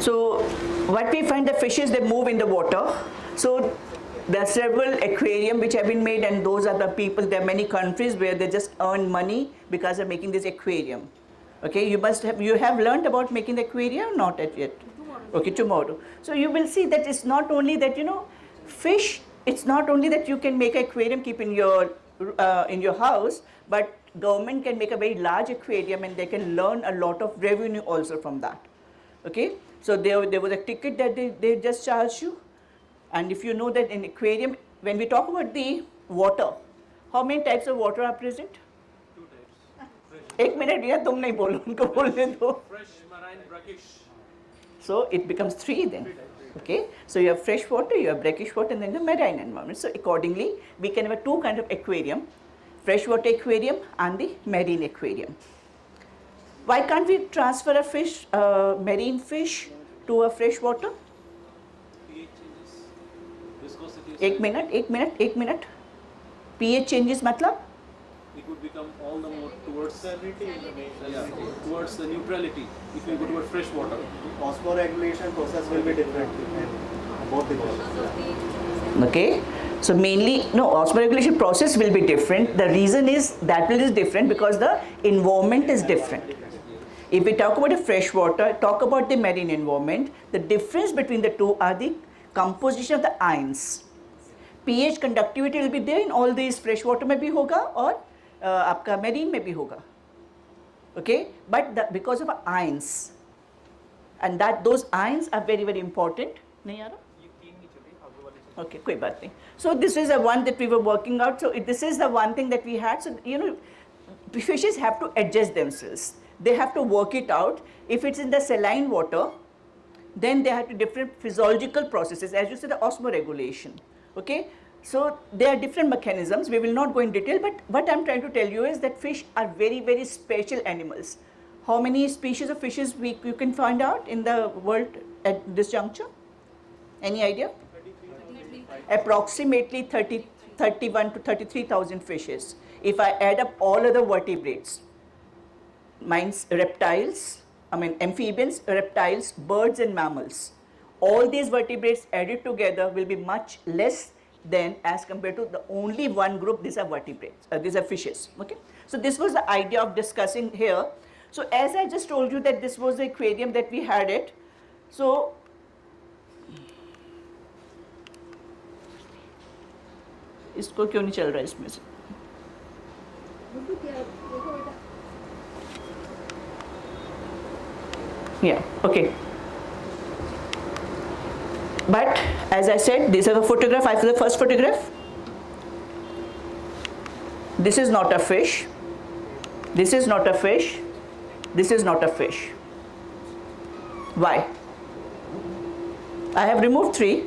So what we find, the fishes, they move in the water. So there are several aquarium which have been made, and those are the people. There are many countries where they just earn money because of making this aquarium. Okay, you have learned about making the aquarium, not yet. Okay, tomorrow. So you will see that it's not only that, fish. It's not only that you can make an aquarium, keep in your house, but government can make a very large aquarium and they can learn a lot of revenue also from that. Okay, so there was a ticket that they just charge you, and if you know that in aquarium, when we talk about the water, how many types of water are present? Two types. एक minute यार, तुम नहीं बोलो, उनको बोलने दो. Fresh, marine, brackish. So it becomes three then. Okay, so you have fresh water, you have brackish water, and then the marine environment. So accordingly, we can have two kinds of aquarium: freshwater aquarium and the marine aquarium. Why can't we transfer a fish, marine fish, to a freshwater? pH changes. Viscosity. एक minute. pH changes मतलब? It would become all the more towards salinity. Towards the neutrality. If we go towards fresh water. Osmoregulation process will be different in both the water. Okay, so mainly, no, osmoregulation process will be different. The reason is that is different because the environment is different. If we talk about the fresh water, talk about the marine environment, the difference between the two are the composition of the ions. pH conductivity will be there in all these fresh water में भी होगा और आपका marine में भी होगा. Okay, but because of ions, and that those ions are very very important. नहीं आ रहा? Okay, कोई बात नहीं. So this is the one that we were working out. So this is the one thing that we had. So fishes have to adjust themselves. They have to work it out. If it's in the saline water, then they have to different physiological processes, as you said, the osmoregulation. Okay, so there are different mechanisms. We will not go in detail, but what I'm trying to tell you is that fish are very very special animals. How many species of fishes you can find out in the world at this juncture? Any idea? Approximately 31 to 33,000 fishes. If I add up all other vertebrates, means reptiles, amphibians, reptiles, birds and mammals, all these vertebrates added together will be much less than as compared to the only one group. These are vertebrates, these are fishes. Okay, so this was the idea of discussing here. So as I just told you that this was the aquarium that we had it. So इसको क्यों नहीं चल रहा है इसमें से? Yeah, okay. But as I said, these are the photograph. I the first photograph. This is not a fish. This is not a fish. This is not a fish. Why? I have removed three.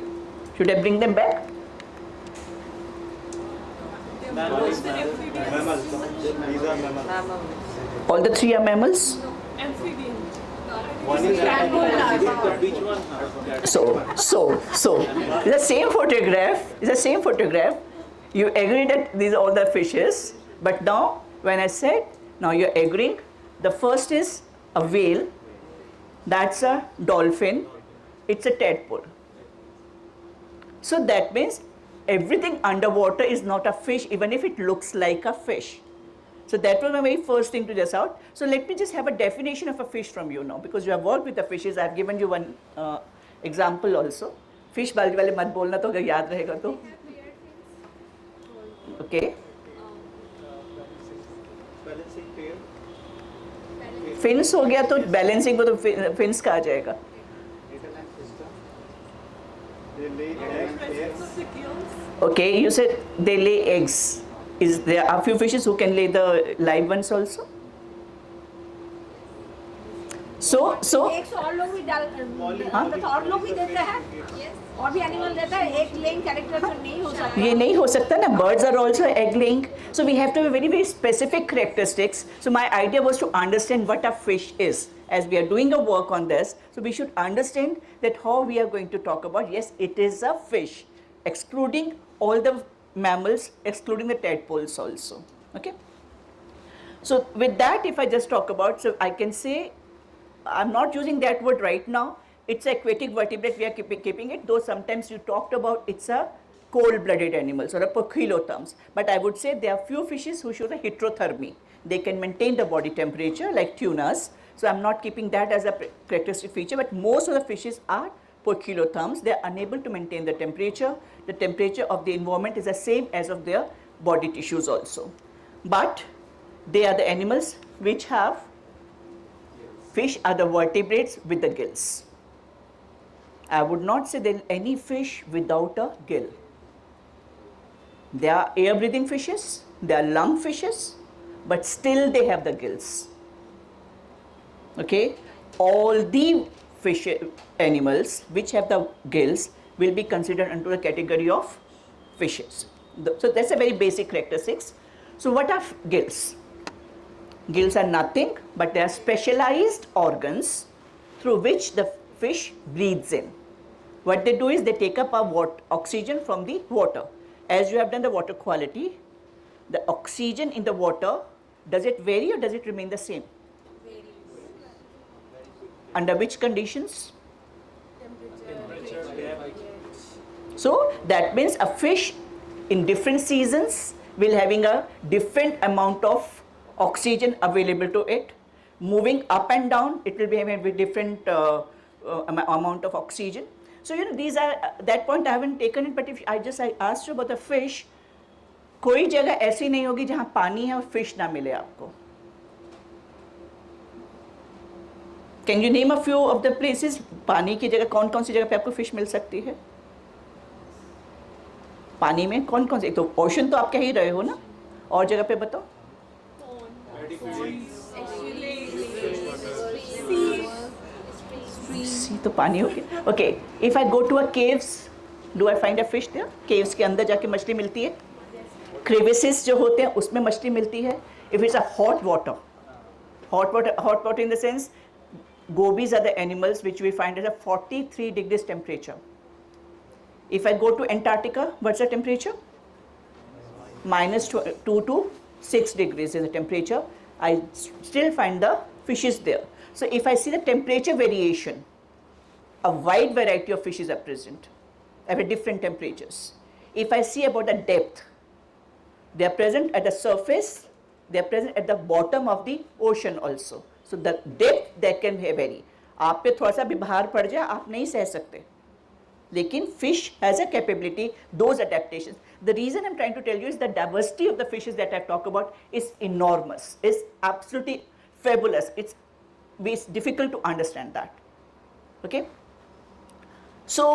Should I bring them back? Mammals. These are mammals. All the three are mammals. Amphibian. One is Which one? So, it's the same photograph. It's the same photograph. You agree that these are all the fishes, but now when I said, now you're agreeing. The first is a whale. That's a dolphin. It's a tadpole. So that means everything underwater is not a fish, even if it looks like a fish. So that was my very first thing to just out. So let me just have a definition of a fish from you now, because you have worked with the fishes. I've given you one example also. Fish बाल्टी वाले मत बोलना तो अगर याद रहेगा तो. Okay. balancing pair. Fins हो गया तो balancing को तो fins का आ जाएगा. Internet system. They lay eggs. Okay, you said they lay eggs. Is there a few fishes who can lay the live ones also? So एक सौ और लोग भी डाल और लोग भी देते हैं और भी एनिमल देता है एक लेइंग कैरेक्टर तो नहीं हो सकता ये नहीं हो सकता ना. Birds are also egg laying, so we have to have very very specific characteristics. So my idea was to understand what a fish is. As we are doing a work on this, so we should understand that how we are going to talk about. Yes, it is a fish, excluding all the mammals, excluding the tadpoles also. Okay. So with that, if I just talk about, so I can say, I'm not using that word right now. it's aquatic vertebrate, we are keeping it, though sometimes you talked about it's a cold-blooded animals or a poikilotherms. But I would say there are few fishes who show the heterothermy. They can maintain the body temperature like tunas. So I'm not keeping that as a characteristic feature, but most of the fishes are poikilotherms. They are unable to maintain the temperature. The temperature of the environment is the same as of their body tissues also. But they are the animals which have, fish are the vertebrates with the gills. I would not say there is any fish without a gill. They are air-breathing fishes, they are lung fishes, but still they have the gills. Okay, all the fish animals which have the gills will be considered under the category of fishes. So that's a very basic characteristics. So what are gills? Gills are nothing but they are specialized organs through which the fish breathes in. What they do is they take up oxygen from the water. As you have done the water quality, the oxygen in the water, does it vary or does it remain the same? Under which conditions? So that means a fish in different seasons will having a different amount of oxygen available to it. Moving up and down, it will be having a different amount of oxygen. So you know these are that point I haven't taken it, but if I asked you about the fish, कोई जगह ऐसी नहीं होगी जहाँ पानी है और fish ना मिले आपको. Can you name a few of the places? पानी की जगह कौन कौन सी जगह पे आपको फिश मिल सकती है? पानी में कौन कौन सी? तो ओशन तो आप कह ही रहे हो ना, और जगह पे बताओ. सी तो पानी हो गया. Okay, if I go to a caves, do I find a fish there? Caves के अंदर जाके मछली मिलती है. क्रेविसेस जो होते हैं उसमें मछली मिलती है. If it's a hot water in the sense, gobies are the animals which we find at a 43 degrees temperature. If I go to Antarctica, what's the temperature? -2 to 6 degrees is the temperature. I still find the fishes there. So if I see the temperature variation, a wide variety of fishes are present at different temperatures. If I see about the depth, they are present at the surface, they are present at the bottom of the ocean also. So the depth that can vary. आप पे थोड़ा सा भी बाहर पड़ जाए आप नहीं सह सकते, लेकिन fish has a capability, those adaptations. The reason I'm trying to tell you is the diversity of the fishes that I talk about is enormous, is absolutely fabulous. It's difficult to understand that. Okay. So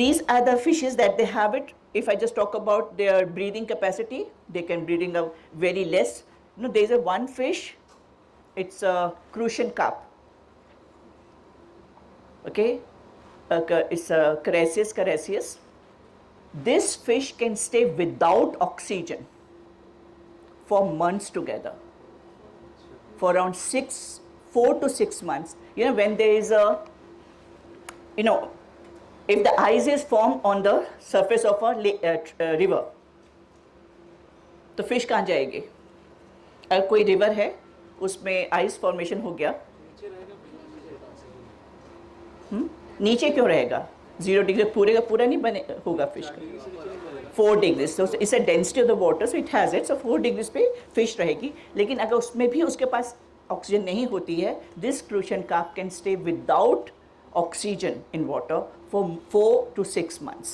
these are the fishes that they have it. If I just talk about their breathing capacity, they can breathing a very less. You know, there is a one fish. It's a crucian carp. Okay, it's a Carassius. This fish can stay without oxygen for months together, for around 4 to 6 months. You know, when there is a, you know, if the ice is formed on the surface of a river, तो fish कहाँ जाएगी? अगर कोई river है उसमें ice formation हो गया, नीचे क्यों रहेगा? 0 डिग्री पूरे का पूरा नहीं बने होगा फिश का. 4 degree, so it's a density of the water, so it has it, so 4 degrees पे फिश रहेगी. लेकिन अगर उसमें भी उसके पास ऑक्सीजन नहीं होती है, this crucian carp can stay without oxygen in water for 4 to 6 months.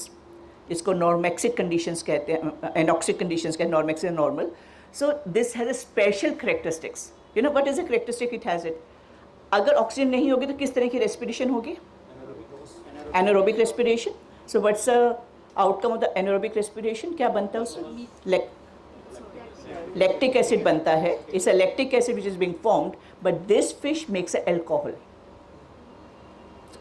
इसको नॉर्मेक्सिक कंडीशंस कहते हैं, एनॉक्सिक कंडीशंस कहते हैं, नॉर्मेक्सिक normal. So this has a special characteristics. You know what is the characteristic it has it? अगर oxygen नहीं होगी तो किस तरह की रेस्पिरेशन होगी? Anaerobic respiration. So what's the outcome of the anaerobic respiration? क्या बनता है उससे? लैक्टिक एसिड बनता है. It's a lactic acid which is being formed, but this fish makes a alcohol.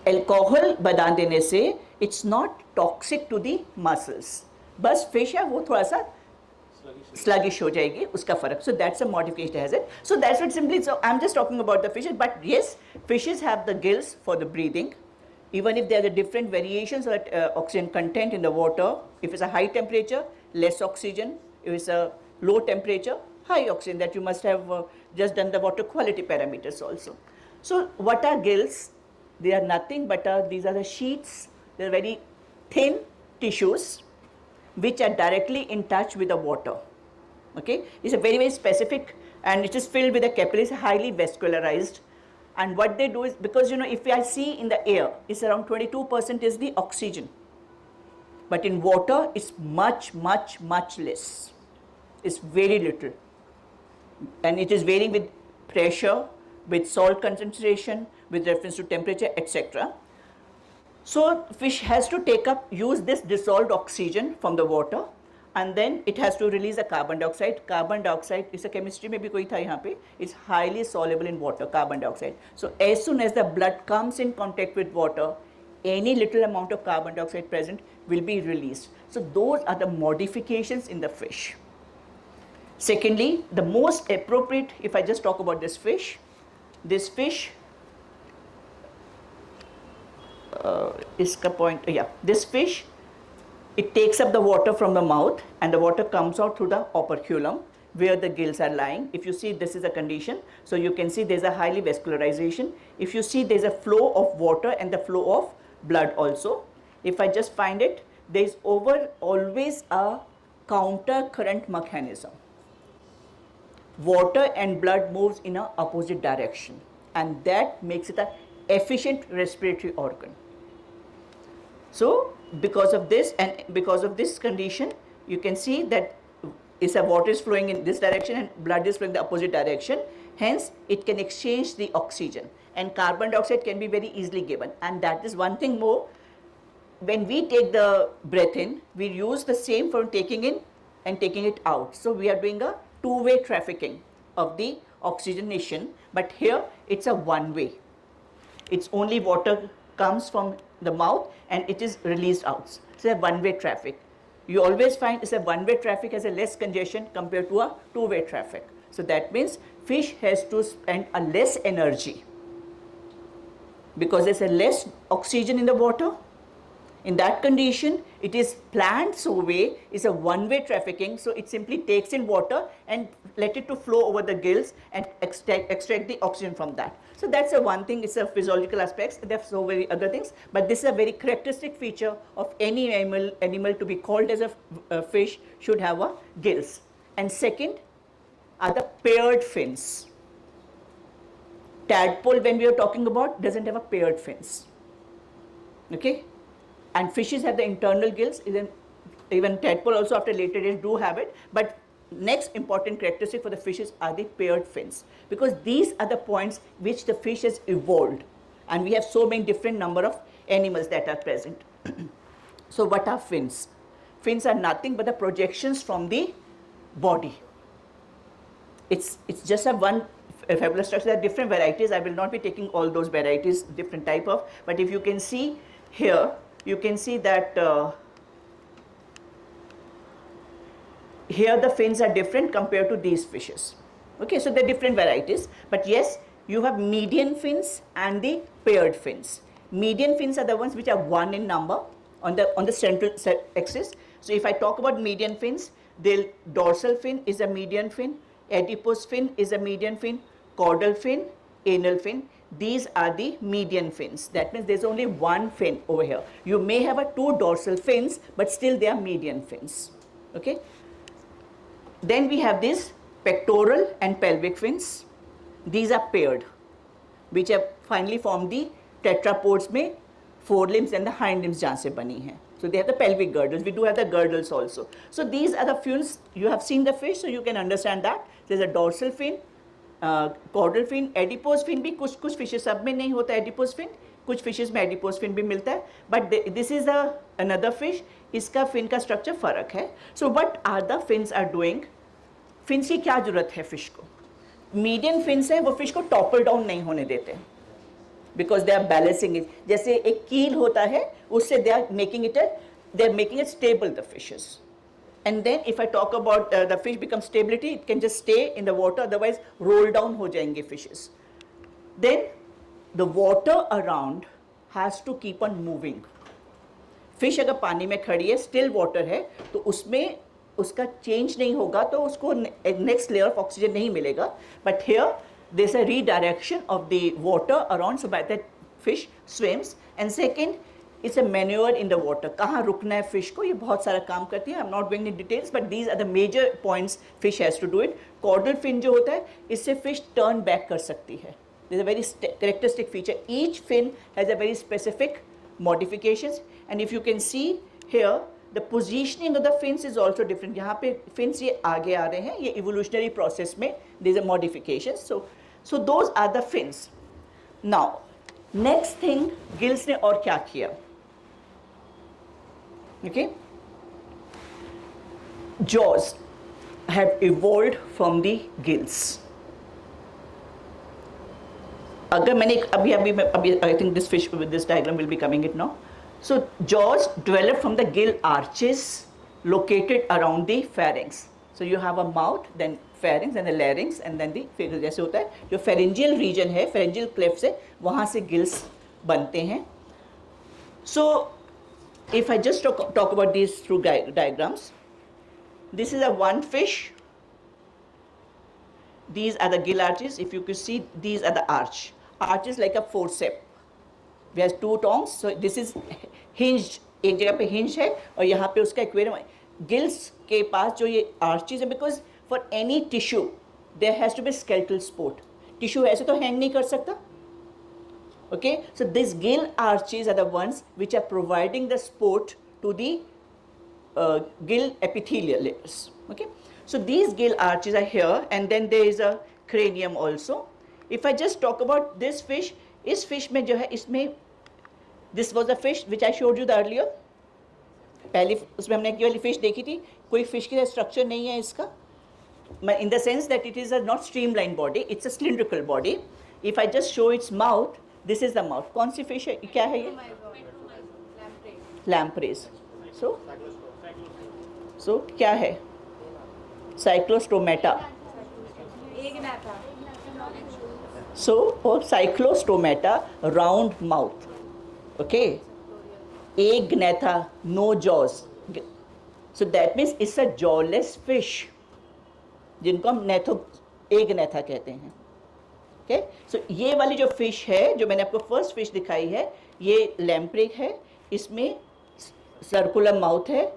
Alcohol बना देने से it's not toxic to the muscles. बस फिश है वो थोड़ा सा sluggish हो जाएगी, उसका फर्क. So that's a modification has it. So that's what simply. So I'm just talking about the fishes, but yes, fishes have the gills for the breathing. Even if there are the different variations of oxygen content in the water. If it's a high temperature, less oxygen. If it's a low temperature, high oxygen. That you must have just done the water quality parameters also. So what are gills? they are nothing but these are the sheets. They are very thin tissues which are directly in touch with the water. Okay, it's a very specific, and it is filled with the capillaries, highly vascularized. And what they do is, because if I see in the air, it's around 22% is the oxygen, but in water it's much less. It's very little, and it is varying with pressure, with salt concentration, with reference to temperature, etc. So fish has to use this dissolved oxygen from the water, and then it has to release a carbon dioxide. Carbon dioxide is a chemistry में भी कोई था यहाँ पे, it's highly soluble in water, carbon dioxide. So as soon as the blood comes in contact with water, any little amount of carbon dioxide present will be released. So those are the modifications in the fish. Secondly, the most appropriate, if I just talk about this fish this fish, it takes up the water from the mouth, and the water comes out through the operculum where the gills are lying. If you see, this is a condition, so you can see there's a highly vascularization. If you see, there's a flow of water and the flow of blood also. If I just find it, there's always a counter current mechanism. Water and blood moves in an opposite direction, and that makes it an efficient respiratory organ. So because of this, and because of this condition, you can see that water is flowing in this direction and blood is flowing in the opposite direction. Hence, it can exchange the oxygen, and carbon dioxide can be very easily given. And that is one thing more. When we take the breath in, we use the same for taking in and taking it out. So we are doing a two-way trafficking of the oxygenation, but here it's a one-way. It's only water comes from the mouth and it is released out. So it's a one-way traffic. You always find it's a one-way traffic has a less congestion compared to a two-way traffic. So that means fish has to spend a less energy because there's a less oxygen in the water. In that condition, it is planned so way, it's a one-way trafficking, so it simply takes in water and let it to flow over the gills and extract the oxygen from that. So that's a one thing, it's a physiological aspects, there are so many other things, but this is a very characteristic feature of any animal to be called as a fish should have a gills. And second are the paired fins. Tadpole, when we are talking about, doesn't have a paired fins. Okay? And fishes have the internal gills, even tadpole also after later days do have it, but next important characteristic for the fishes are the paired fins, because these are the points which the fish has evolved, and we have so many different number of animals that are present. So what are fins? Fins are nothing but the projections from the body. It's just a one fabulous structure. There are different varieties. I will not be taking all those varieties, different type of, but if you can see here, you can see that here the fins are different compared to these fishes. Okay, so they're different varieties, but yes, you have median fins and the paired fins. Median fins are the ones which are one in number on the central axis. So if I talk about median fins, the dorsal fin is a median fin, adipose fin is a median fin, caudal fin, anal fin. These are the median fins. That means there's only one fin over here. You may have two dorsal fins, but still they are median fins. Okay. Then we have these pectoral and pelvic fins. These are paired, which have finally formed the tetrapods में forelimbs and the hind limbs जहाँ से बनी हैं. So they have the pelvic girdles. We do have the girdles also. So these are the fins. You have seen the fish, so you can understand that. There's a dorsal fin, caudal fin, adipose fin भी कुछ fishes सब में नहीं होता adipose fin, कुछ fishes में adipose fin भी मिलता है. But this is another fish. इसका fin का structure फर्क है. So what are the fins are doing? Fins की क्या जरूरत है fish को? Median fins हैं वो fish को topple down नहीं होने देते. Because they are balancing it. जैसे एक कील होता है, उससे they are making it stable, the fishes. And then if I talk about the fish becomes stability, it can just stay in the water, otherwise roll down हो जाएंगे fishes. Then the water around has to keep on moving. Fish अगर पानी में खड़ी है, still water है, तो उसमें उसका change नहीं होगा, तो उसको next layer of oxygen नहीं मिलेगा. But here there's a redirection of the water around, so by that fish swims, and second it's a manure in the water. कहाँ रुकना है fish को, ये बहुत सारा काम करती है. I'm not going into details, but these are the major points fish has to do it. Caudal fin जो होता है, इससे fish turn back कर सकती है. There's a very characteristic feature. Each fin has a very specific modifications, and if you can see here, the positioning of the fins is also different. यहाँ पे fins ये आगे आ रहे हैं, ये evolutionary process में there's a modification. So those are the fins. Now next thing, gills ने और क्या किया? Okay, jaws have evolved from the gills. अगर मैंने अभी I think this fish with this diagram will be coming it now. So jaws develop from the gill arches located around the pharynx. So you have a mouth, then pharynx, and the larynx, and then the pharynx. जैसे होता है जो pharyngeal region है, pharyngeal cleft से वहाँ से gills बनते हैं. So if I just talk about these through diagrams, this is a one fish. These are the gill arches. If you could see, these are the arch. Arch is like a forceps. We have two tongues. So this is hinged. एक जगह पे hinge है और यहाँ पे उसका aquarium है. Gills के पास जो ये arches है, because for any tissue there has to be skeletal support. Tissue ऐसे तो hang नहीं कर सकता. Okay, so these gill arches are the ones which are providing the support to the gill epithelial layers. Okay, so these gill arches are here, and then there is a cranium also. If I just talk about this fish, इस fish में जो है, इसमें this was the fish which I showed you the earlier. पहले उसमें हमने ये वाली fish देखी थी. कोई fish की structure नहीं है इसका, in the sense that it is a not streamlined body, it's a cylindrical body. If I just show its mouth, this is the mouth. कौन सी fish है, क्या है ये? Lampreys. So क्या है? Cyclostomata. So or cyclostomata, round mouth. Okay. Agnatha, no jaws. So that means it's a jawless fish, जिनको हम agnatha कहते हैं. Okay. So ये वाली जो fish है, जो मैंने आपको first fish दिखाई है, ये lamprey है. इसमें circular mouth है,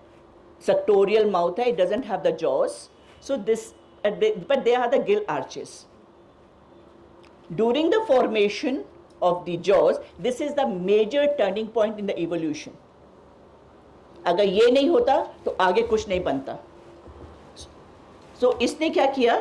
suctorial mouth है. It doesn't have the jaws. So this, but they are the gill arches. During the formation of the jaws, this is the major turning point in the evolution. अगर ये नहीं होता तो आगे कुछ नहीं बनता. So इसने क्या किया?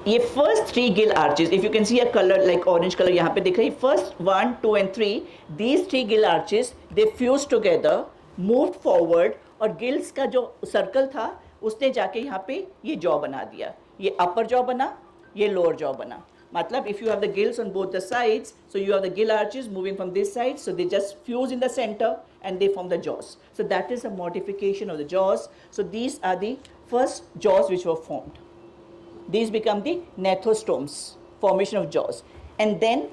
ये first three gill arches, if you can see a color like orange color यहाँ पे दिख रही है, first 1, 2 and 3, these three gill arches they fused together, moved forward, और गिल्स का जो सर्कल था उसने जाके यहाँ पे ये जॉ बना दिया. ये अपर जॉ बना, ये लोअर जॉ बना. मतलब if you have the gills on both the sides, so you have the gill arches moving from this side, so they just fuse in the center and they form the jaws. So that is a modification of the jaws. So these are the first jaws which were formed. These become the gnathostomes, formation of jaws. And then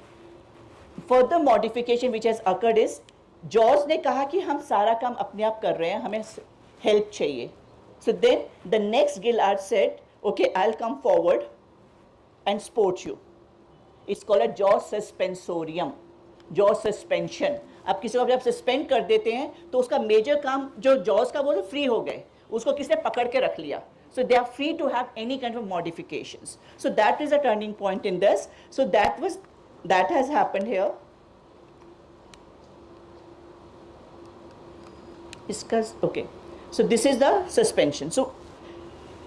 further modification which has occurred is, jaws ने कहा कि हम सारा काम अपने आप कर रहे हैं, हमें help चाहिए. So then the next gill arch said, okay, I'll come forward and support you. It's called a jaw suspensorium, jaw suspension. अब किसी को जब सस्पेंड कर देते हैं तो उसका मेजर काम जो jaws का वो तो फ्री हो गए, उसको किसने पकड़ के रख लिया. So they are free to have any kind of modifications. So that is a turning point in this. So that has happened here. Okay. So this is the suspension. So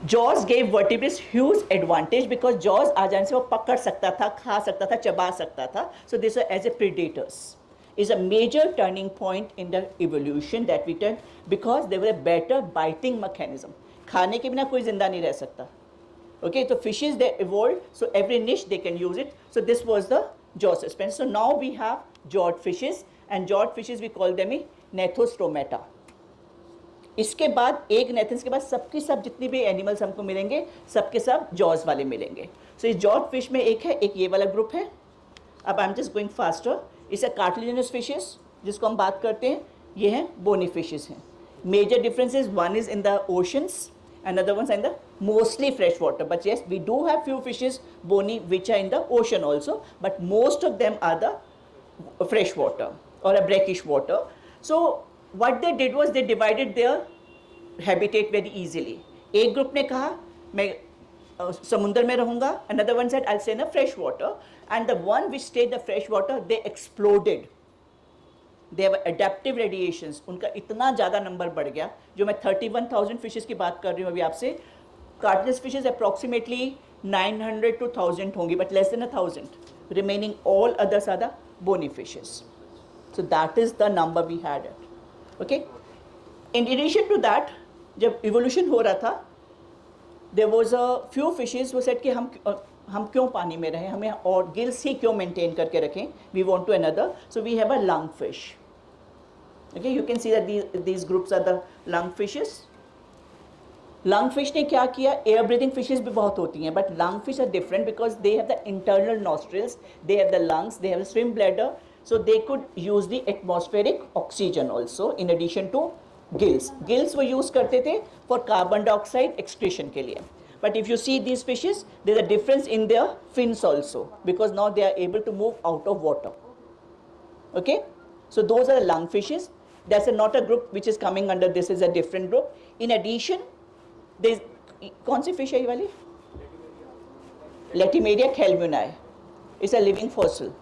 jaws gave vertebrates huge advantage because jaws आ जाने से वो पकड़ सकता था, खा सकता था, चबा सकता था. So these are as a predators. Is a major turning point in the evolution that we took because they were a better biting mechanism. खाने के बिना कोई जिंदा नहीं रह सकता. Okay, so fishes they evolved, so every niche they can use it. So this was the jaw suspension. So now we have jawed fishes, and jawed fishes we call them gnathostomata. इसके बाद एक नेथन्स के बाद सबके सब जितनी भी animals हमको मिलेंगे सबके सब जॉज वाले मिलेंगे. सो इस जॉड फिश में एक है, एक ये वाला ग्रुप है. अब I am just going faster. इसे कार्टिलेजिनस फिशेस जिसको हम बात करते हैं, ये हैं बोनी फिशेस हैं. Major differences, one is in the oceans and other ones are in the mostly fresh water. But yes, we do have few fishes, bony, which are in the ocean also, but most of them are the fresh water or a brackish water. So what they did was they divided their habitat very easily. एक group ने कहा मैं समुद्र में रहूंगा, another one said I'll stay in the fresh water, and the one which stayed in the fresh water, they exploded. They have adaptive radiations. उनका इतना ज़्यादा नंबर बढ़ गया, जो मैं 31,000 फिशेस की बात कर रही हूँ अभी आपसे. कार्टिलेज फिशेस अप्रॉक्सीमेटली 900 to 1000 होंगी, but less than 1000. Remaining all others are the bony fishes. So that is the number we had. Okay. In addition to that, जब evolution हो रहा था, there was a few fishes who said कि हम क्यों पानी में रहें, हमें और गिल्स ही क्यों मेंटेन करके रखें. We want to another. So we have a lungfish. Okay, you can see that these groups are the lungfishes. Lungfish ने क्या किया, air breathing fishes भी बहुत होती हैं, but lungfish are different because they have the internal nostrils, they have the lungs, they have a swim bladder, so they could use the atmospheric oxygen also in addition to gills. Gills वो use करते थे for carbon dioxide excretion के लिए. But if you see these fishes, there is a difference in their fins also, because now they are able to move out of water. Okay, so those are the lungfishes. That's not a group which is coming under this, is a different group. In addition, there is कौन सी fish है ये वाली? Latimeria chelmuni. It's a living fossil.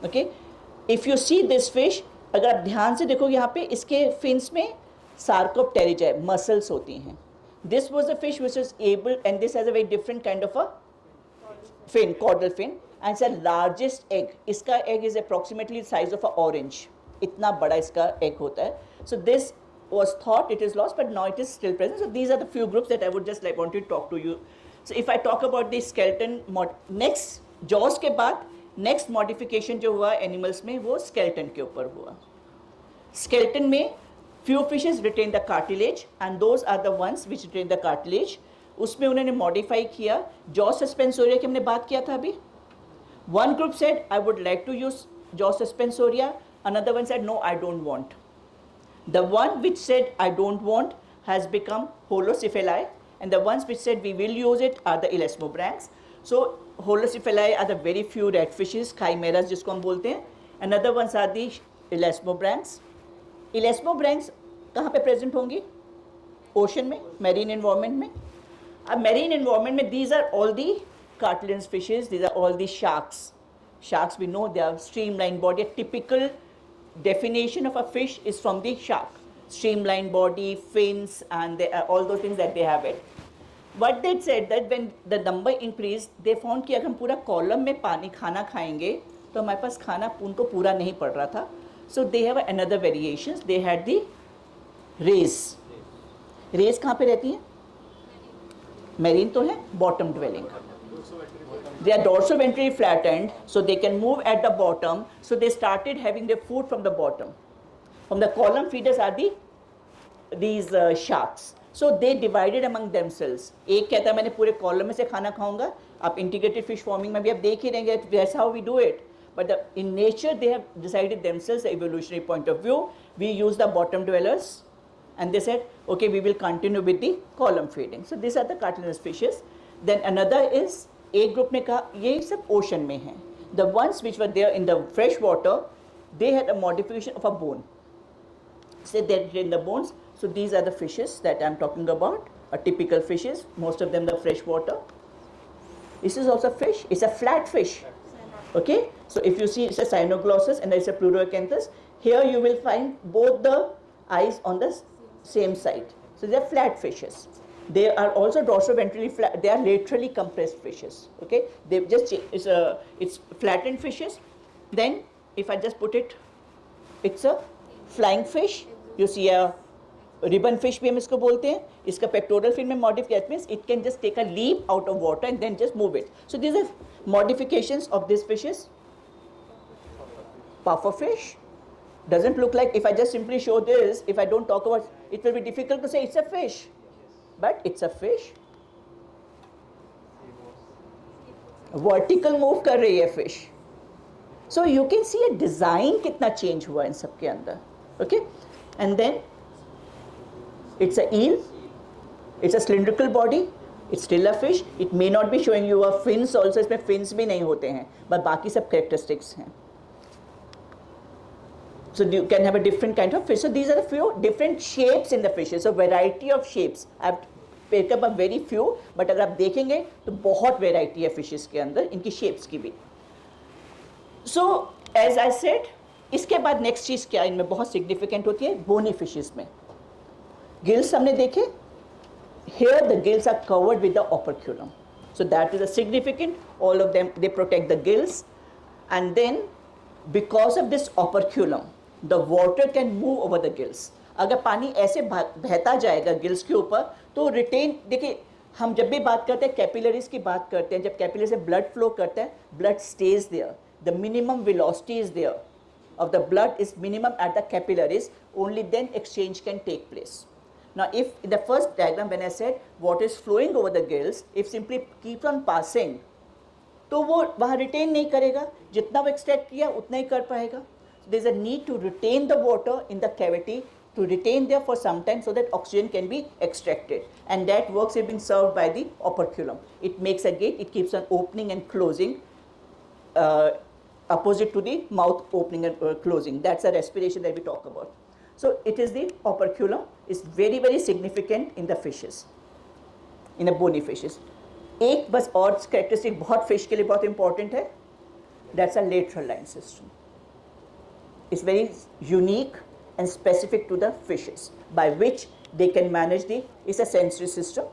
Okay, if you see this fish, अगर आप ध्यान से देखो यहाँ पे इसके fins में sarcopterygia muscles होती हैं. This was a fish which was able, and this has a very different kind of a fin, caudal fin, and it's the largest egg. इसका egg is approximately the size of an orange. इतना बड़ा इसका egg होता है. So this was thought it is lost, but now it is still present. So these are the few groups that I would just like want to talk to you. So if I talk about the skeleton, next jaws के बाद next modification जो हुआ animals में वो skeleton के ऊपर हुआ. Skeleton में few fishes retain the cartilage, and those are the ones which retain the cartilage. उसमें उन्होंने modify किया. jaw suspensoria की हमने बात किया था अभी. One group said I would like to use jaw suspensoria. Another one said no, I don't want. The one which said I don't want has become holocephali, and the ones which said we will use it are the elasmobranchs. So holocephali are the very few red fishes, chimeras जिसको हम बोलते हैं. Another ones are the elasmobranchs. Elasmobranchs कहाँ पे present होंगी? Ocean में, marine environment में. अब marine environment में these are all the cartilaginous fishes. These are all the sharks. Sharks, we know they are streamlined body. A typical definition of a fish is from the shark. Streamlined body, fins, and all those things that they have it. But they said that when the number increased, they found कि अगर हम पूरा column में पानी खाना खाएंगे तो हमारे पास खाना उनको पूरा नहीं पड़ रहा था. So they have another variations. They had the rays. Rays कहाँ पे रहती हैं? Marine तो है, bottom dwelling. They are dorsoventrally flattened, so they can move at the bottom. So they started having their food from the bottom. From the column feeders are these sharks. So they divided among themselves. एक कहता है मैंने पूरे column में से खाना खाऊंगा. आप integrated fish farming में भी आप देख ही रहेंगे. That's how we do it. But in nature they have decided themselves, the evolutionary point of view, we use the bottom dwellers, and they said, okay, we will continue with the column feeding. So these are the cartilaginous fishes. Then another is एक group ने कहा ये सब ocean में हैं. The ones which were there in the fresh water, they had a modification of a bone. Say they retain the bones. So these are the fishes that I'm talking about. A typical fishes. Most of them the fresh water. This is also fish. It's a flat fish. Okay. So if you see, it's a cyanoglossus and it's a pleuroacanthus. Here you will find both the eyes on the same side. So they are flat fishes. They are also dorsoventrally flat. They are laterally compressed fishes. Okay, they just it's flattened fishes. Then if I just put it, it's a flying fish. You see a ribbon fish भी हम इसको बोलते हैं. इसका pectoral fin में modify means it can just take a leap out of water and then just move it. So these are modifications of these fishes. Puffer fish doesn't look like. If I just simply show this, if I don't talk about, it will be difficult to say it's a fish. But it's a fish. Vertical move कर रही है fish. So you can see a design कितना change हुआ इन सब के अंदर. Okay, and then it's a eel. It's a cylindrical body. It's still a fish. It may not be showing you a fins also. इसमें fins भी नहीं होते हैं, but बाकी सब characteristics हैं. So you can have a different kind of fish. So these are a few different shapes in the fishes. So variety of shapes. I've picked up a very few, but अगर आप देखेंगे तो बहुत variety है fishes के अंदर, इनकी shapes की भी. So as I said, इसके बाद next चीज़ क्या इनमें बहुत significant होती है bony fishes में. Gills हमने देखे. Here the gills are covered with the operculum. So that is a significant. All of them, they protect the gills, and then because of this operculum, the water can move over the gills. अगर पानी ऐसे बहता जाएगा gills के ऊपर तो retain, देखिए हम जब भी बात करते हैं कैपिलरीज की बात करते हैं, जब कैपिलरी से ब्लड फ्लो करता है, blood stage there, the minimum velocity is there of the blood is minimum at the capillaries, only then exchange can take place. Now if in the first diagram when I said water is flowing over the gills, if simply keeps on passing, तो वो वहाँ retain नहीं करेगा, जितना वो extract किया उतना ही कर पाएगा. There is a need to retain the water in the cavity, to retain there for some time so that oxygen can be extracted, and that works is being served by the operculum. It makes a gate, it keeps on opening and closing, opposite to the mouth opening and closing. That's a respiration that we talk about. So it is the operculum is very very significant in the fishes, in the bony fishes. एक बस और characteristic बहुत fish के लिए बहुत important है. That's a lateral line system. It's very unique and specific to the fishes, by which they can manage the. It's a sensory system.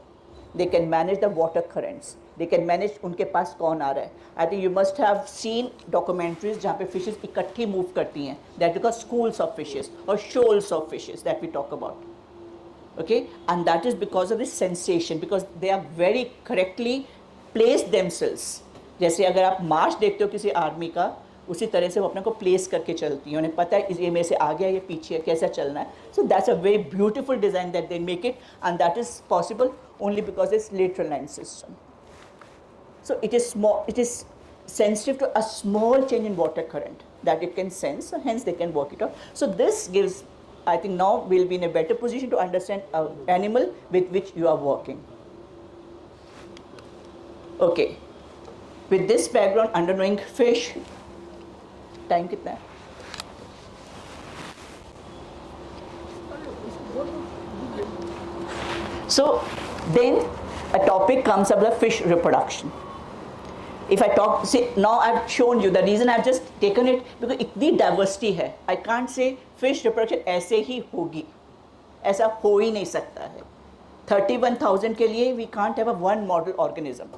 They can manage the water currents. They can manage उनके पास कौन आ रहा है. I think you must have seen documentaries जहाँ पे fishes इकट्ठी move करती हैं. That because schools of fishes or shoals of fishes that we talk about. Okay, and that is because of this sensation, because they are very correctly placed themselves. जैसे अगर आप मार्च देखते हो किसी आर्मी का, उसी तरह से वो अपने को प्लेस करके चलती हैं. उन्हें पता है ये मेरे से आगे है, ये पीछे है, कैसा चलना है. So that's a very beautiful design that they make it, and that is possible only because it's lateral line system. So it is small, it is sensitive to a small change in water current that it can sense, so hence they can work it out. So this gives, I think now we'll be in a better position to understand an animal with which you are working. Okay, with this background, under knowing fish, time कितना है? So then a topic comes up, the fish reproduction. If I talk, see now I've shown you the reason I've just taken it because इतनी diversity है. I can't say fish reproduction ऐसे ही होगी, ऐसा हो ही नहीं सकता है. 31,000 के लिए we can't have a one model organism.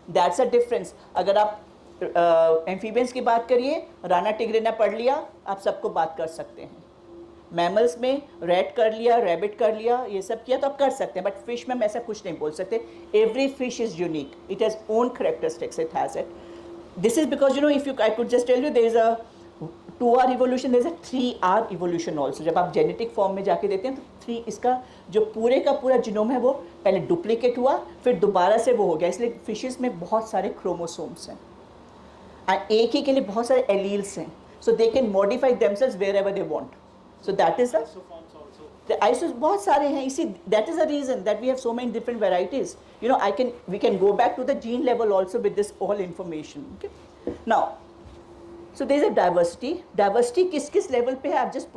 That's a difference. अगर आप एम्फीबियंस की बात करिए, राना टिग्रिना पढ़ लिया, आप सबको बात कर सकते हैं. मैमल्स में रैट कर लिया, रैबिट कर लिया, ये सब किया तो आप कर सकते हैं. बट फिश में हम ऐसा कुछ नहीं बोल सकते. Every fish is unique, it has own characteristics, it has it. This is because you know if you I could just tell you there is a 2R evolution, there is a 3R evolution also. जब आप genetic form में जाके देते हैं तो 3, इसका जो पूरे का पूरा जिनोम है वो पहले डुप्लीकेट हुआ, फिर दोबारा से वो हो गया. इसलिए फिशेस में बहुत सारे क्रोमोसोम्स हैं और एक ही के लिए बहुत सारे एलील्स हैं. So they can modify themselves wherever they want. So that is the isos बहुत सारे हैं. इसी that is the reason that we have so many different varieties. You know, we can go back to the gene level also with this all information. Okay. Now, so there is a diversity. Diversity किस level पे है? I've just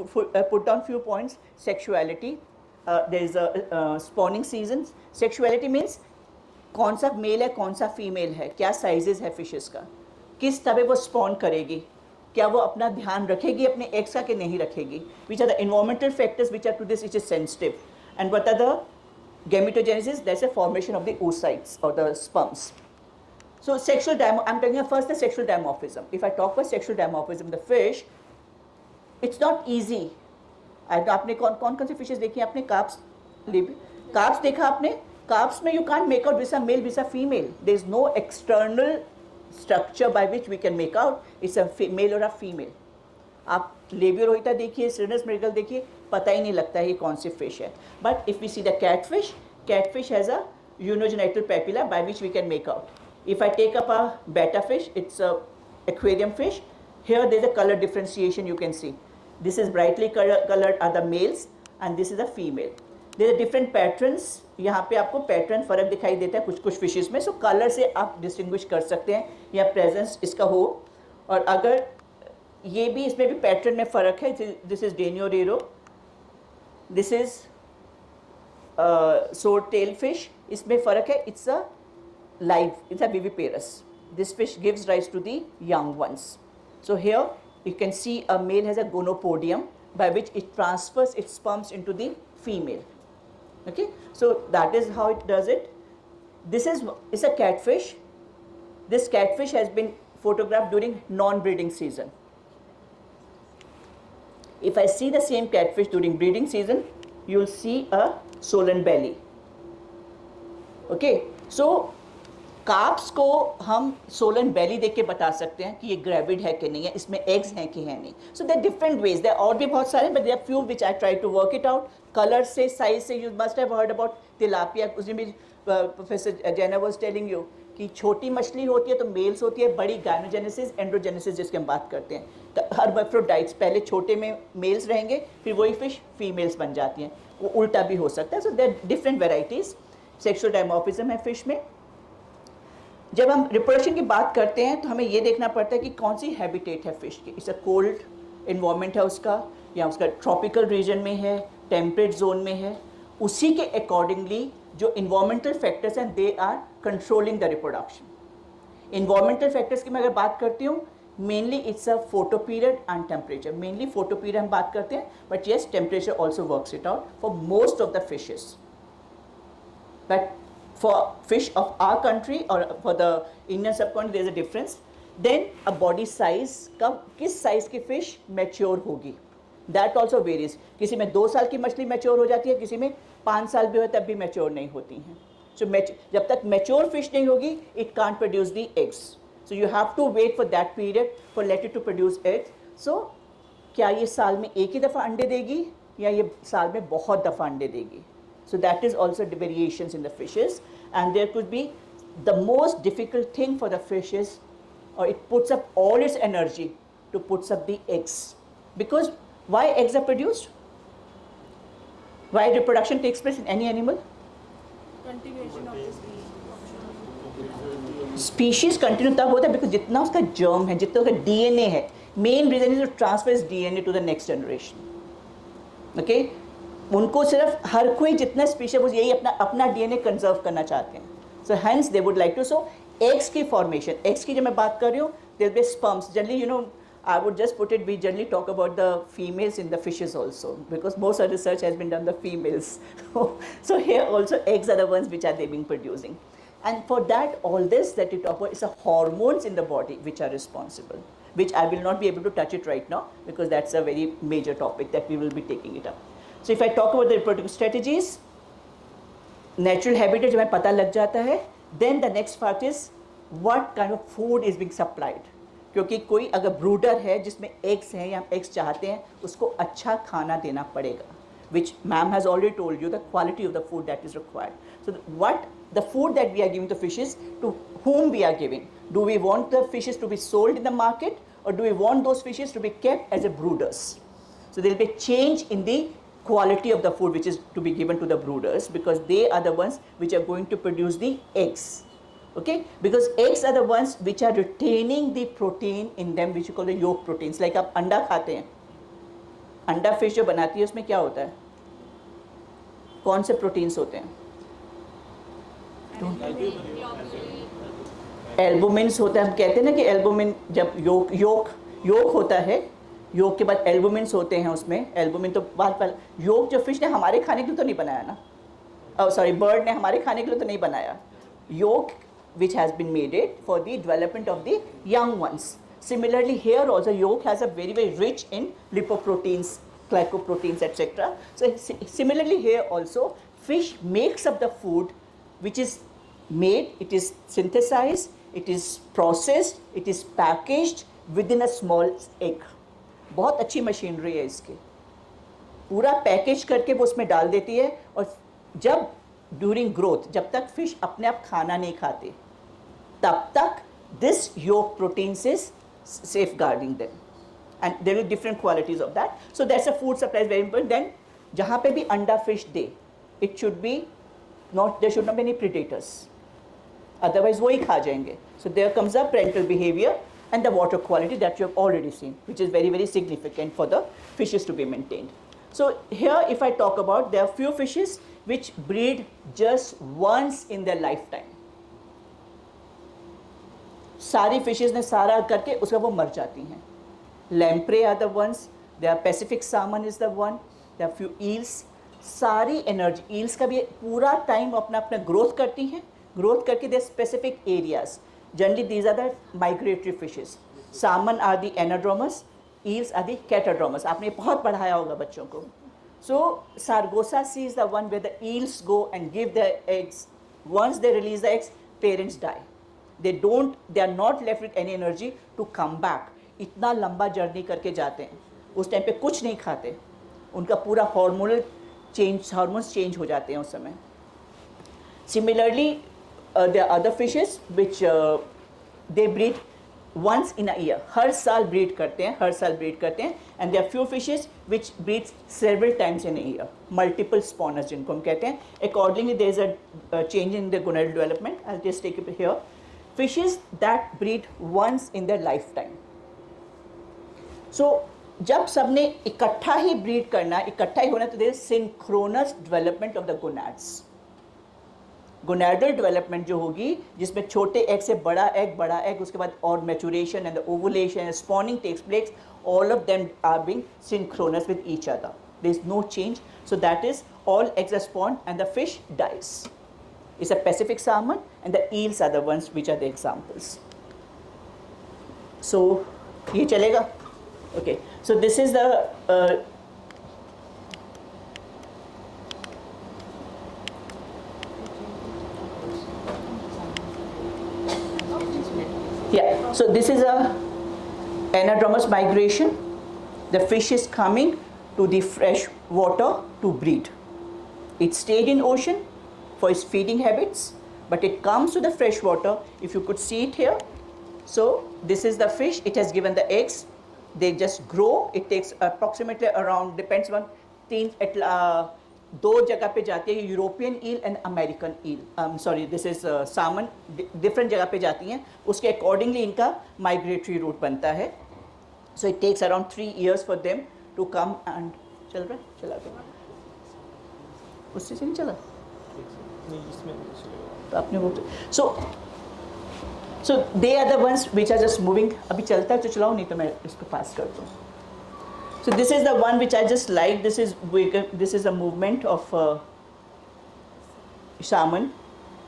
put down few points. Sexuality. There is a spawning seasons. Sexuality means कौन सा mail है, कौन सा female है, क्या साइजेस है फिशेस का, किस तरह वो स्पॉन करेगी, क्या वो अपना ध्यान रखेगी अपने एग्स का कि नहीं रखेगी. Which are the environmental factors which are to this which is sensitive. And what are the gametogenesis, that's a formation of the oocytes or the sperms. So sexual I'm talking first the sexual dimorphism. If I talk about sexual dimorphism, the fish, it's not easy. आपने कौन से fishes देखी आपने? Carps देखा आपने? Carps में you can't make out which are male, which are female. There is no external structure by which we can make out it's a male or a female. आप लेबियोरोहिता देखिए, सिरनस मेरिकल देखिए, पता ही नहीं लगता है ये कौन सी फिश है. But if we see the catfish has a unogenital papilla by which we can make out. If I take up a betta fish, it's a aquarium fish. Here there is a color differentiation you can see. This is brightly colored are the males and this is a female. There are different patterns यहाँ पे आपको pattern फ़र्क दिखाई देता है कुछ कुछ fishes में, सो कलर से आप डिस्टिंग्विश कर सकते हैं या प्रेजेंस इसका हो। और अगर ये भी इसमें भी पैटर्न में फ़र्क है, this is Danio rerio, this is sword tail fish, इसमें फ़र्क है, it's a live, it's a viviparous. This fish gives rise to the young ones. So here you can see a male has a gonopodium by which it transfers its sperms into the female. Okay, so that is how it does it. This is a catfish. This catfish has been photographed during non-breeding season. If I see the same catfish during breeding season, you will see a swollen belly. Okay, so carps को हम सोलन बेली देख के बता सकते हैं कि ये gravid है कि नहीं है, इसमें एग्स हैं कि है नहीं. So there different ways, there और भी बहुत सारे, but there few which I try to work it out. Colour से, साइज से, you must have heard about tilapia. उसमें भी प्रोफेसर जैना वाज टेलिंग यू कि छोटी मछली होती है तो मेल्स होती है, बड़ी गायनोजेनेसिस, एंड्रोजेनेसिस जिसके हम बात करते हैं. तो हर्माफ्रोडाइट्स पहले छोटे में मेल्स रहेंगे, फिर वही फिश फीमेल्स बन जाती हैं. वो उल्टा भी हो सकता है. So there different varieties. Sexual dimorphism है फिश में. जब हम रिप्रोडक्शन की बात करते हैं तो हमें ये देखना पड़ता है कि कौन सी हैबिटेट है फिश की. इट्स अ कोल्ड इन्वायरमेंट है उसका, या उसका ट्रॉपिकल रीजन में है, टेम्परेट जोन में है. उसी के अकॉर्डिंगली जो इन्वायरमेंटल फैक्टर्स हैं they are controlling the reproduction. Environmental factors की मैं अगर बात करती हूँ, mainly it's a photoperiod and temperature. Mainly photoperiod हम बात करते हैं, but yes temperature also works it out for most of the fishes. But for fish of our country or for the Indian subcontinent there is a difference. Then a body size, कब किस size की fish mature होगी, that also varies. किसी में 2 साल की मछली mature हो जाती है, किसी में 5 साल भी हो तब भी mature नहीं होती हैं. So जब तक mature fish नहीं होगी, it can't produce the eggs. So you have to wait for that period for let it to produce eggs. So क्या ये साल में एक ही दफ़ा अंडे देगी या ये साल में बहुत दफ़ा अंडे देगी. So that is also the variations in the fishes, and there could be the most difficult thing for the fishes, or it puts up all its energy to puts up the eggs. Because why eggs are produced? Why reproduction takes place in any animal? Continuation of the species. Species continue तब होता है because जितना उसका germ है, जितना उसका DNA है. Main reason is to transfer its DNA to the next generation. Okay? उनको सिर्फ हर कोई जितना स्पीशीज वो यही अपना डीएनए कंजर्व करना चाहते हैं. So hence they would like to. So eggs की फॉर्मेशन, एग्स की जब मैं बात कर रही हूँ, there be sperms. Generally you know I would just put it, we generally talk about the females in the fishes also because most of research has been done the females. So here also eggs are the ones which are they being producing. And for that, all this that you talk about is a hormones in the body which are responsible, which I will not be able to touch it right now because that's a very major topic that we will be taking it up. So if I talk about the reproductive strategies, natural habitat जब हमें पता लग जाता है, then the next part is what kind of food is being supplied. क्योंकि कोई अगर ब्रूडर है जिसमें एग्स हैं या एग्स चाहते हैं, उसको अच्छा खाना देना पड़ेगा, which ma'am has already told you the quality of the food that is required. So what the food that we are giving to fishes, to whom we are giving? Do we want the fishes to be sold in the market, or do we want those fishes to be kept as a brooders? So there will be a change in the quality of the food which is to be given to the brooders, because they are the ones which are going to produce the eggs. Okay, because eggs are the ones which are retaining the protein in them which you call the yolk proteins. Like आप अंडा खाते हैं, अंडा fish जो बनाती है उसमें क्या होता है, कौन से प्रोटीन्स होते हैं? एल्बुमिन्स होता है. हम कहते हैं ना कि एल्बुमिन जब योक होता है, योग के बाद एल्बुमिन्स होते हैं उसमें. एल्बुमिन तो बाद योग जो फिश ने हमारे खाने के लिए तो नहीं बनाया ना, सॉरी बर्ड ने हमारे खाने के लिए तो नहीं बनाया. योग which has been made it for the development of the young ones. Similarly here also yolk has a very rich in lipoproteins, glycoproteins, etc. So similarly here also fish makes up the food which is made, it is synthesized, it is processed, it is packaged within a small egg. बहुत अच्छी machinery है इसकी, पूरा package करके वो उसमें डाल देती है. और जब ड्यूरिंग ग्रोथ, जब तक फिश अपने आप खाना नहीं खाते, तब तक this yolk proteins is safeguarding them, and there are different qualities of that. So that's a food supply is very important. Then जहाँ पे भी अंडा फिश दे, it should be not there should not be any predators, otherwise वो ही खा जाएंगे. So there comes a parental behavior and the water quality that you have already seen, which is very, very significant for the fishes to be maintained. So here if I talk about, there are few fishes which breed just once in their lifetime. सारी fishes ने सारा करके उसका वो मर जाती हैं. Lamprey are the ones, they are Pacific salmon is the one, they are few eels. सारी एनर्जी ईल्स का भी पूरा टाइम अपना अपना ग्रोथ करती हैं, ग्रोथ करके the specific areas. Generally these are the migratory fishes. Salmon are the anadromous, eels are the catadromous. आपने बहुत पढ़ाया होगा बच्चों को. So Sargasso Sea is the one where the eels go and give the eggs. Once they release the eggs, parents die. they are not left with any energy to come back. इतना लंबा journey करके जाते हैं, उस time पे कुछ नहीं खाते, उनका पूरा हार्मोन्स चेंज हो जाते हैं उस समय. Similarly, there are other fishes which they breed once in a year. हर साल ब्रीड करते हैं. And there are few fishes which breed several times in a year. Multiple spawners जिनको हम कहते हैं. Accordingly, there is a change in the gonadal development. I'll just take it here. Fishes that breed once in their lifetime. So जब सबने इकट्ठा ही breed करना, इकट्ठा ही होना, तो there is synchronous development of the gonads. Gonadal development जो होगी, जिसमें छोटे एग से बड़ा एग, उसके बाद और maturation and the ovulation and spawning takes place, all of them are being synchronous with each other. There is no change. So that is, all eggs are spawned and the fish dies. It's a Pacific salmon and the eels are the ones which are the examples. So ये चलेगा? Okay. So this is the yeah. So this is a anadromous migration. The fish is coming to the fresh water to breed. It stayed in ocean for its feeding habits, but it comes to the fresh water. If you could see it here, so this is the fish. It has given the eggs. They just grow. It takes approximately around, depends on दो जगह पे जाती है, European eel and American eel. Sorry, this is salmon. Different जगह पे जाती हैं, उसके अकॉर्डिंगली इनका माइग्रेटरी रूट बनता है. So it takes around 3 years for them to come and चला उससे से नहीं चला तो आपने वो. So they are the ones which are just moving. अभी चलता है तो चलाओ, नहीं तो मैं इसको पास कर दूँ. So this is the one which I just like. This is a movement of salmon.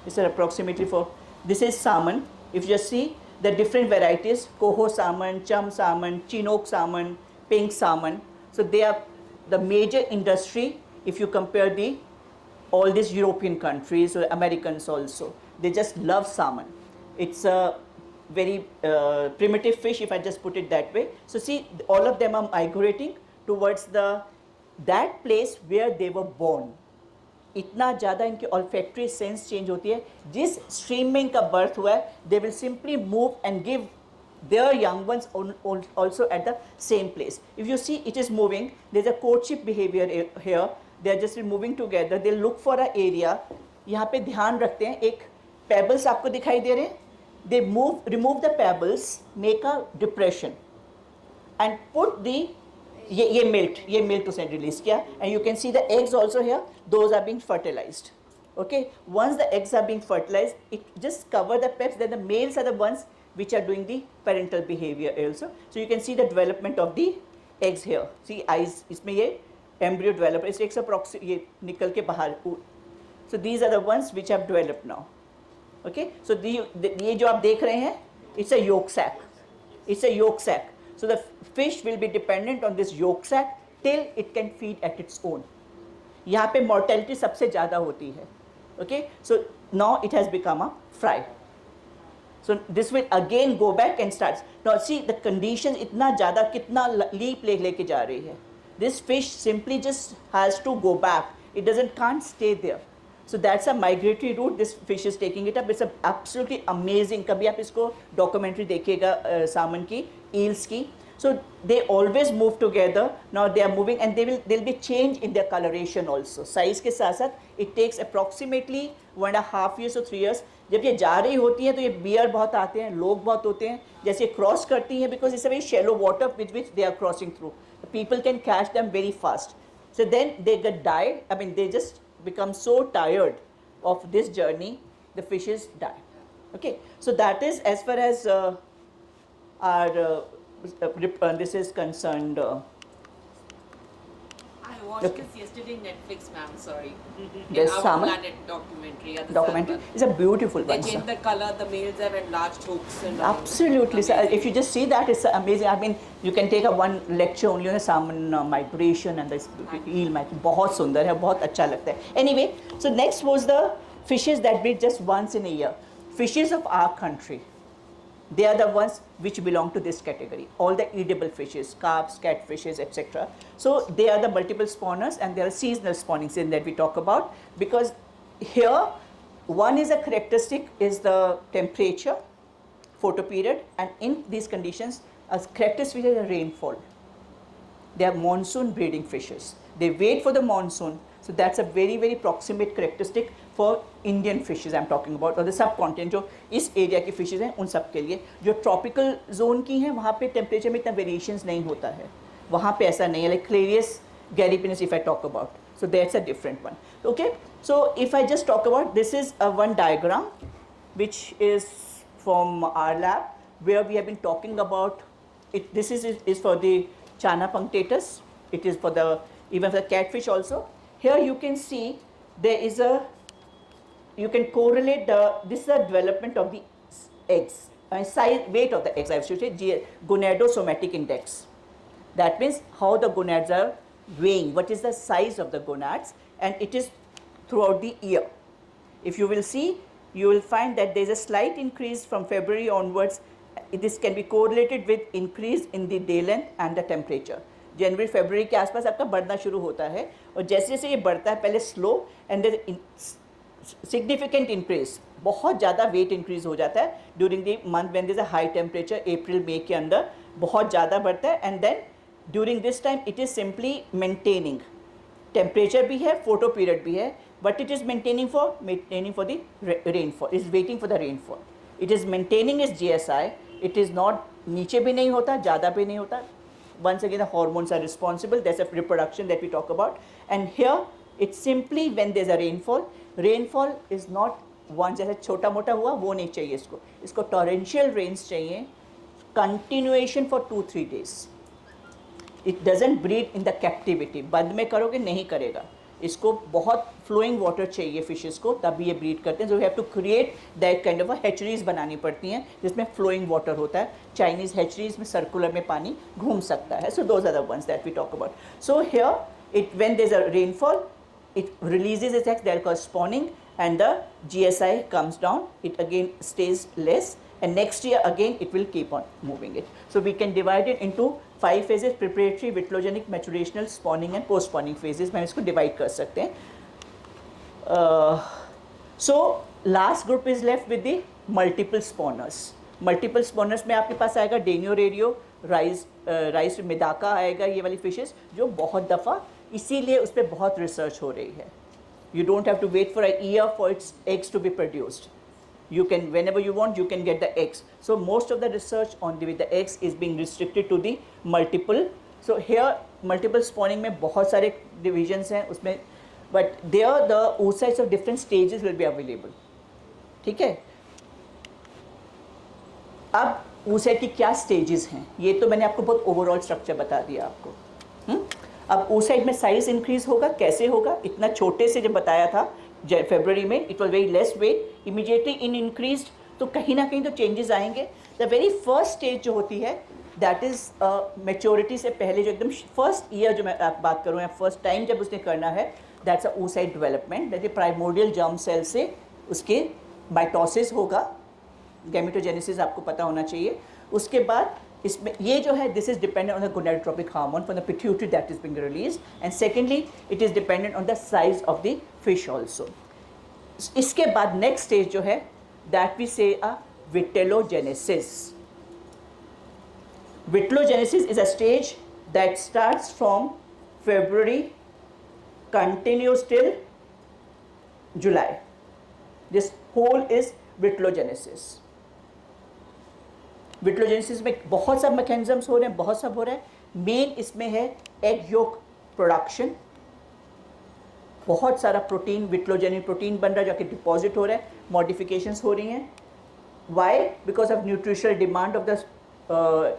This is approximately for, this is salmon. If you just see the different varieties, coho salmon, chum salmon, chinook salmon, pink salmon. So they are the major industry if you compare all these European countries or Americans also. They just love salmon. It's a very primitive fish, if I just put it that way. So see, all of them are migrating towards that place where they were born. इतना ज़्यादा इनकी olfactory sense change होती है. जिस stream में इनका birth हुआ है, they will simply move and give their young ones also at the same place. If you see, it is moving. There's a courtship behavior here. They are just moving together. They look for an area. यहाँ पे ध्यान रखते हैं, एक pebbles आपको दिखाई दे रहे हैं. They remove the pebbles, make a depression, and put ये milk उसने release किया, and you can see the eggs also here. Those are being fertilized. Okay. Once the eggs are being fertilized, it just cover the peps. Then the males are the ones which are doing the parental behavior also. So you can see the development of the eggs here. See eyes, इसमें ये embryo develop. It takes approximately ये निकल के बाहर. So these are the ones which have developed now. Okay, so ये जो आप देख रहे हैं, it's a yolk sac. It's a yolk sac. So the fish will be dependent on this yolk sac till it can feed at its own. यहाँ पे mortality सबसे ज़्यादा होती है. Okay, so now it has become a fry. So this will again go back and starts. Now see the conditions इतना ज़्यादा कितना leap लेके जा रही है. This fish simply just has to go back. It can't stay there. So that's a migratory route. This fish is taking it up. It's absolutely amazing. कभी आप इसको documentary देखिएगा salmon की, eels की. So they always move together. Now they are moving and there'll be change in their coloration also. Size के साथ साथ it takes approximately 1.5 years or 3 years. जब ये जा रही होती हैं तो ये बियर बहुत आते हैं, लोग बहुत होते हैं, जैसे क्रॉस करती हैं because it's a very shallow water with which they are crossing through. People can catch them very fast. So then they get died. I mean they just become so tired of this journey, the fishes die. Okay, so that is as far as our this is concerned. I watched Okay. this yesterday Netflix, ma'am. Sorry. There's Our salmon? Planet documentary. at the Documentary salmon. is a beautiful They one. change the color. The males have enlarged hooks and all. Absolutely. So, Amazing. if you just see that, it's amazing. I mean, you can take a one lecture only on the salmon migration and the eel migration. बहुत सुंदर है, बहुत अच्छा लगता है. Anyway, so next was the fishes that breed just once in a year. Fishes of our country. They are the ones which belong to this category. All the edible fishes, carps, catfishes, etc. So they are the multiple spawners and there are seasonal spawnings in that we talk about, because here one is a characteristic is the temperature, photoperiod, and in these conditions a characteristic is the rainfall. They are monsoon breeding fishes. They wait for the monsoon. So that's a very very proximate characteristic for Indian fishes I'm talking about, और the subcontinent जो इस area की fishes हैं उन सब के लिए. जो ट्रॉपिकल जोन की हैं वहाँ पे टेम्परेचर में इतना वेरिएशंस नहीं होता है, वहाँ पे ऐसा नहीं है. Like Clarias gariepinus if I talk about, so that's a different one. Okay, so if I just talk about, this is a one diagram which is from our lab where we have been talking about it. This is for the Chana punctatus. It is for the even for the catfish also. Here you can see there is a, you can correlate the, this is the development of the eggs, size, weight of the eggs, I should say, gonadosomatic index. That means how the gonads are weighing, what is the size of the gonads, and it is throughout the year. If you will see, you will find that there is a slight increase from February onwards. This can be correlated with increase in the day length and the temperature. जनवरी फरवरी के आसपास आपका बढ़ना शुरू होता है, और जैसे जैसे ये बढ़ता है पहले slow and there significant increase, बहुत ज़्यादा वेट इंक्रीज हो जाता है during the month when there is a high temperature. अप्रैल मई के अंदर बहुत ज़्यादा बढ़ता है, and then during this time it is simply maintaining. Temperature भी है, फोटो पीरियड भी है, but it is maintaining for the rainfall, is waiting for the rainfall. It is maintaining is GSI. It is not नीचे भी नहीं होता, ज़्यादा भी नहीं होता. Once again, the hormones are responsible. There's a reproduction that we talk about. And here, it's simply when there's a rainfall. Rainfall is not one जैसे छोटा मोटा हुआ वो नहीं चाहिए इसको. इसको torrential rains चाहिए, continuation for 2-3 days. It doesn't breed in the captivity. बंद में करोगे नहीं करेगा. इसको बहुत फ्लोइंग वाटर चाहिए फिशेस को, तभी ये ब्रीड करते हैं. So we have to create that kind of hatcheries बनानी पड़ती हैं जिसमें फ्लोइंग वाटर होता है. चाइनीज़ हैचरीज में सर्कुलर में पानी घूम सकता है. So those are the ones that we talk about. So here it when there is a rainfall, it releases its eggs, they are called spawning, and the GSI comes down, it again stays less, and next year again it will keep on moving it. So we can divide it into 5 phases: preparatory, vitellogenic, maturational, spawning and post spawning phases में हम इसको divide कर सकते हैं. So last group is left with the multiple spawners. Multiple spawners में आपके पास आएगा डेनियो radio, rice मिदाका आएगा, ये वाली फिशेस जो बहुत दफ़ा, इसीलिए उस पर बहुत रिसर्च हो रही है. You don't have to wait for a year for its eggs to be produced. You can, whenever you want, you can get the eggs. So most of the research on with the eggs is being restricted to the multiple. So here multiple spawning में बहुत सारे divisions हैं उसमें, but there the oocytes of different stages will be available. ठीक है. अब oocyte की क्या stages हैं, ये तो मैंने आपको बहुत overall structure बता दिया आपको. अब oocyte में साइज इंक्रीज होगा, कैसे होगा? इतना छोटे से जब बताया था फरवरी में, it was very less weight, immediately in increase, तो कहीं ना कहीं तो चेंजेस आएंगे. द वेरी फर्स्ट स्टेज जो होती है दैट इज़ मेच्योरिटी से पहले, जो एकदम फर्स्ट ईयर जो मैं आप बात करूँ या फर्स्ट टाइम जब उसने करना है, that's a oocyte development. That is primordial germ cell से उसके माइटोसिस होगा, गैमेटोजेनेसिस आपको पता होना चाहिए. उसके बाद इसमें ये जो है, this is dependent on the gonadotropic hormone from the pituitary that is being release, and secondly it is dependent on the size of the fish also. इसके बाद नेक्स्ट स्टेज जो है दैट वी से अ vitellogenesis. Vitellogenesis is a stage that starts from February, continues till July. This whole is vitellogenesis. Vitellogenesis में बहुत सब mechanisms हो रहे हैं, बहुत सब हो रहा है. मेन इसमें है egg yolk production. बहुत सारा प्रोटीन, विट्लोजेनिक प्रोटीन बन रहा है जो कि डिपॉजिट हो रहा है, मॉडिफिकेशंस हो रही हैं. Why? Because of nutritional demand of the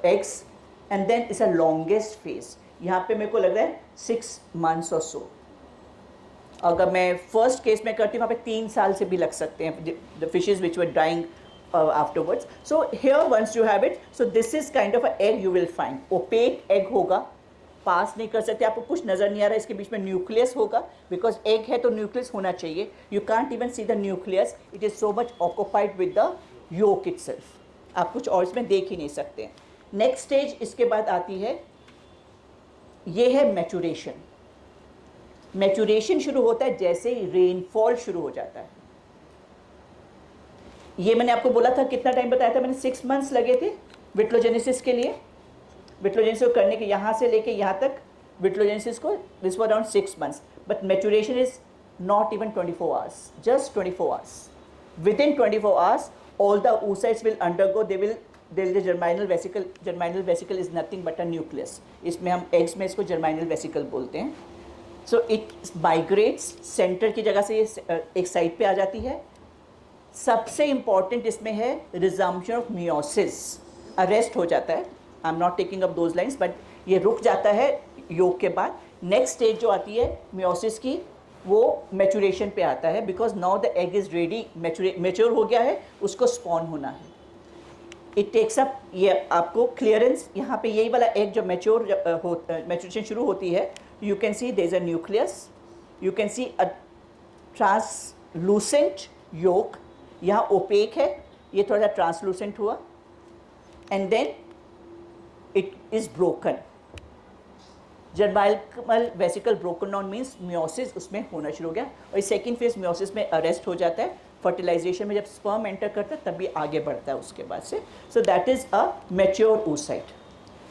eggs. And then it's a longest phase. यहाँ पे मेरे को लग रहा है 6 months और सो. अगर मैं फर्स्ट केस में करती हूँ वहाँ पे 3 साल से भी लग सकते हैं, the fishes which were dying afterwards. So here once you have it, so this is kind of a egg you will find. Opaque egg होगा, पास नहीं कर सकते, आपको कुछ नज़र नहीं आ रहा है. इसके बीच में न्यूक्लियस होगा, बिकॉज एग है तो न्यूक्लियस होना चाहिए. You can't even see the nucleus, it is so much occupied with the yolk itself. आप कुछ और इसमें देख ही नहीं सकते. नेक्स्ट स्टेज इसके बाद आती है, ये है मैचुरेशन. मैचुरेशन शुरू होता है जैसे ही रेनफॉल शुरू हो जाता है. ये मैंने आपको बोला था, कितना टाइम बताया था मैंने, 6 months लगे थे विट्लोजेनेसिस के लिए. विट्लोजेनेसिस को करने के यहाँ से लेके यहाँ तक विट्लोजेनेसिस को, this were around 6 months. But maturation is not even 24 hours, just 24 hours. Within 24 hours, all the oocytes will undergo, there is a germinal vesicle. Germinal vesicle is nothing but a nucleus. इसमें हम eggs में इसको germinal vesicle बोलते हैं. So it migrates, centre की जगह से ये एक साइड पे आ जाती है. सबसे इम्पॉर्टेंट इसमें है रिजम्पशन ऑफ मियोसिस. अरेस्ट हो जाता है, I am not taking up those lines, but ये रुक जाता है योग के बाद. नेक्स्ट स्टेज जो आती है मियोसिस की, वो मैचुरेशन पे आता है. Because now the egg is ready, mature हो गया है, उसको स्पॉन होना है. इट टेक्स अप, ये आपको क्लियरेंस, यहाँ पे यही वाला एग जो मैचुरेशन शुरू होती है, you can see there is a nucleus, you can see a translucent yolk. यहाँ ओपेक है, ये थोड़ा सा ट्रांसलूसेंट हुआ. And then it is broken. Germinal vesicle broken down means meiosis उसमें होना शुरू हो गया. और सेकेंड फेज मियोसिस में अरेस्ट हो जाता है. फर्टिलाइजेशन में जब स्पर्म एंटर करता है तभी आगे बढ़ता है उसके बाद से. सो that is a mature oocyte.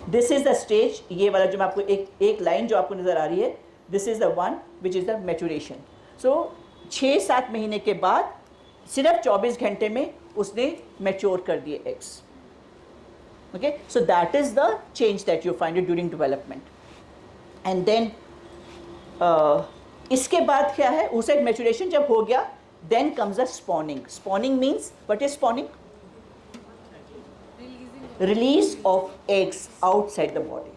This is the stage. ये वाला जो मैं आपको एक लाइन जो आपको नज़र आ रही है, this is the one which is the maturation. So 6-7 महीने के बाद सिर्फ 24 घंटे में उसने मैच्योर कर दिए eggs. Okay, so that is the change that you find during development. And then इसके बाद क्या है, oocyte मैचुरेशन जब हो गया, then comes the spawning. Spawning means, what is spawning? Release of eggs outside the body.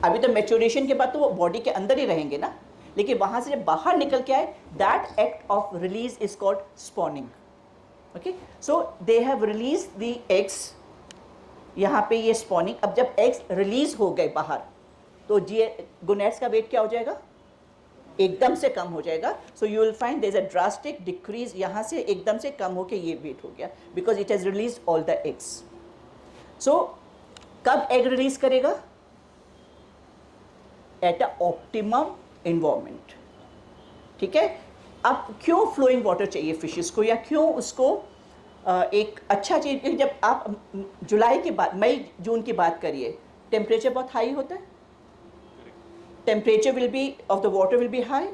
अभी तो maturation के बाद तो वो बॉडी के अंदर ही रहेंगे ना, लेकिन वहाँ से जब बाहर निकल के आए, that act of release is called spawning. Okay, so they have release the eggs. यहाँ पे ये स्पॉनिंग. अब जब एग्स रिलीज हो गए बाहर, तो गोनेड्स का वेट क्या हो जाएगा? एकदम से कम हो जाएगा. So you will find there is a drastic decrease. यहाँ से एकदम से कम होके ये वेट हो गया, because it has release all the eggs. So कब एग रिलीज करेगा? At a optimum environment. ठीक है. अब क्यों फ्लोइंग वाटर चाहिए फिशेस को, या क्यों उसको एक अच्छा चीज, जब आप जुलाई के बाद, मई जून की बात करिए, टेम्परेचर बहुत हाई होता है. Temperature will be of the water will be high.